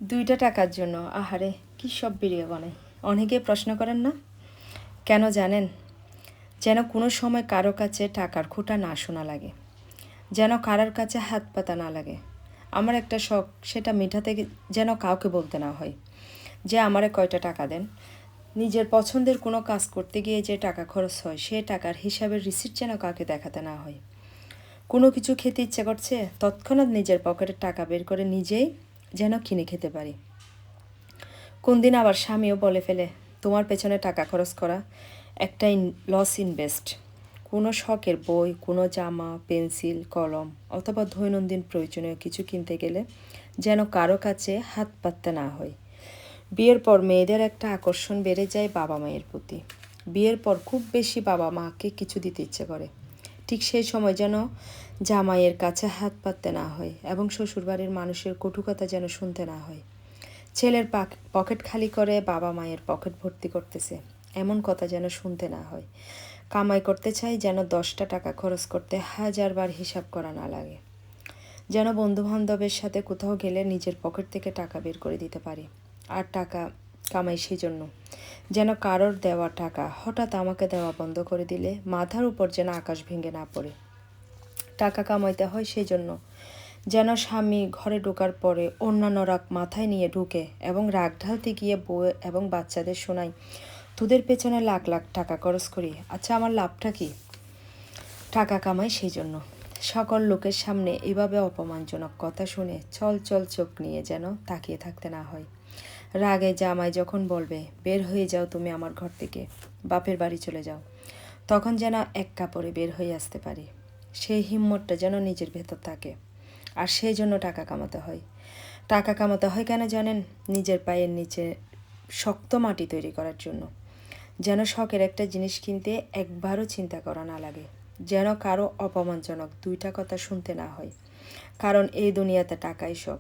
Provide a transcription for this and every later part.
2টা টাকার জন্য আহারে কী সব ভিডিও বানাই। অনেকে প্রশ্ন করেন না কেন জানেন? যেন কোনো সময় কারো কাছে টাকার খোঁটা না শোনা লাগে, যেন কারোর কাছে হাত পাতা না লাগে। আমার একটা শখ, সেটা মেটাতে যেন কাউকে বলতে না হয় যে আমারে কয়টা টাকা দেন। নিজের পছন্দের কোনো কাজ করতে গিয়ে যে টাকা খরচ হয় সে টাকার হিসাবের রিসিপ্ট যেন কাউকে দেখাতে না হয়। কোনো কিছু খেতে ইচ্ছে করছে, তৎক্ষণাৎ নিজের পকেটের টাকা বের করে নিজেই যেন কিনে খেতে পারি। কোন দিন আবার স্বামীও বলে ফেলে, তোমার পেছনে টাকা খরচ করা একটাই লস ইনভেস্ট। কোনো শখের বই, কোনো জামা, পেন্সিল, কলম অথবা দৈনন্দিন প্রয়োজনীয় কিছু কিনতে গেলে যেন কারো কাছে হাত পাততে না হয়। বিয়ের পর মেয়েদের একটা আকর্ষণ বেড়ে যায় বাবা মায়ের প্রতি। বিয়ের পর খুব বেশি বাবা মাকে কিছু দিতে ইচ্ছে করে। ঠিক সেই সময় যেন জামাইয়ের কাছে হাত পাততে না হয় এবং শ্বশুরবাড়ির মানুষের কটু কথা যেন শুনতে না হয়। ছেলের পকেট খালি করে বাবা মায়ের পকেট ভর্তি করতেছে, এমন কথা যেন শুনতে না হয়। কামাই করতে চাই যেন 10টা টাকা খরচ করতে 1000 বার হিসাব করা না লাগে। যেন বন্ধুবান্ধবের সাথে কোথাও গেলে নিজের পকেট থেকে টাকা বের করে দিতে পারি। আর টাকা কামাই সেই জন্য যেন কারোর দেওয়া টাকা হঠাৎ আমাকে দেওয়া বন্ধ করে দিলে মাথার উপর যেন আকাশ ভেঙে না পড়ে। টাকা কামাইতে হয় সেই জন্য যেন স্বামী ঘরে ঢোকার পরে অন্যান্য রাগ মাথায় নিয়ে ঢুকে এবং রাগ ঢালতে গিয়ে বউ এবং বাচ্চাদের শোনাই, তোদের পেছনে লাখ লাখ টাকা খরচ করি, আচ্ছা আমার লাভটা কি? টাকা কামাই সেই জন্য সকল লোকের সামনে এভাবে অপমানজনক কথা শুনে চল চল চোখ নিয়ে যেন তাকিয়ে থাকতে না হয়। রাগে জামাই যখন বলবে, বের হয়ে যাও তুমি আমার ঘর থেকে, বাপের বাড়ি চলে যাও, তখন যেন এক কাপড়ে বের হয়ে আসতে পারি। সেই হিম্মতটা যেন নিজের ভেতর থাকে। আর সেই জন্য টাকা কামাতে হয়। টাকা কামাতে হয় কেন জানেন? নিজের পায়ের নিচে শক্ত মাটি তৈরি করার জন্য। যেন শখের একটা জিনিস কিনতে একবারও চিন্তা করা না লাগে, যেন কারো অপমানজনক 2টা কথা শুনতে না হয়। কারণ এই দুনিয়াতে টাকাই সব,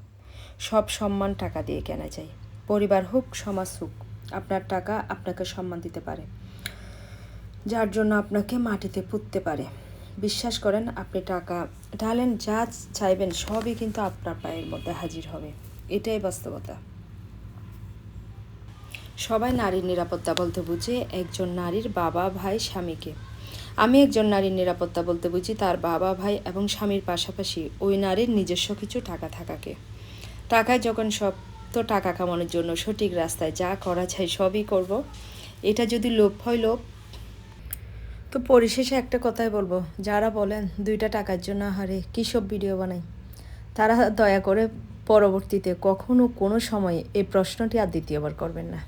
সব সম্মান টাকা দিয়ে কেনা যায়। পরিবার হোক, সমাজ হোক, আপনার টাকা আপনাকে সম্মান দিতে পারে, যার জন্য আপনাকে মাটিতে পুঁততে পারে। বিশ্বাস করেন, আপনি টাকা ঢালেন, যা চাইবেন সবই কিন্তু আপনার পায়ের মধ্যে হাজির হবে। এটাই বাস্তবতা। সবাই নারীর নিরাপত্তা বলতে বুঝে একজন নারীর বাবা, ভাই, স্বামীকে। আমি একজন নারীর নিরাপত্তা বলতে বুঝি তার বাবা, ভাই এবং স্বামীর পাশাপাশি ওই নারীর নিজস্ব কিছু টাকা থাকাকে। টাকায় যখন সব, তো টাকা কামানোর জন্য সঠিক রাস্তায় যা করা যায় সবই করব। এটা যদি লোভ হয় লোভ। তো পরিশেষে একটা কথাই বলবো, যারা বলেন 2টা টাকার জন্য হারে কী সব ভিডিও বানাই, তারা দয়া করে পরবর্তীতে কখনো কোনো সময় এই প্রশ্নটি আর দ্বিতীয়বার করবেন না।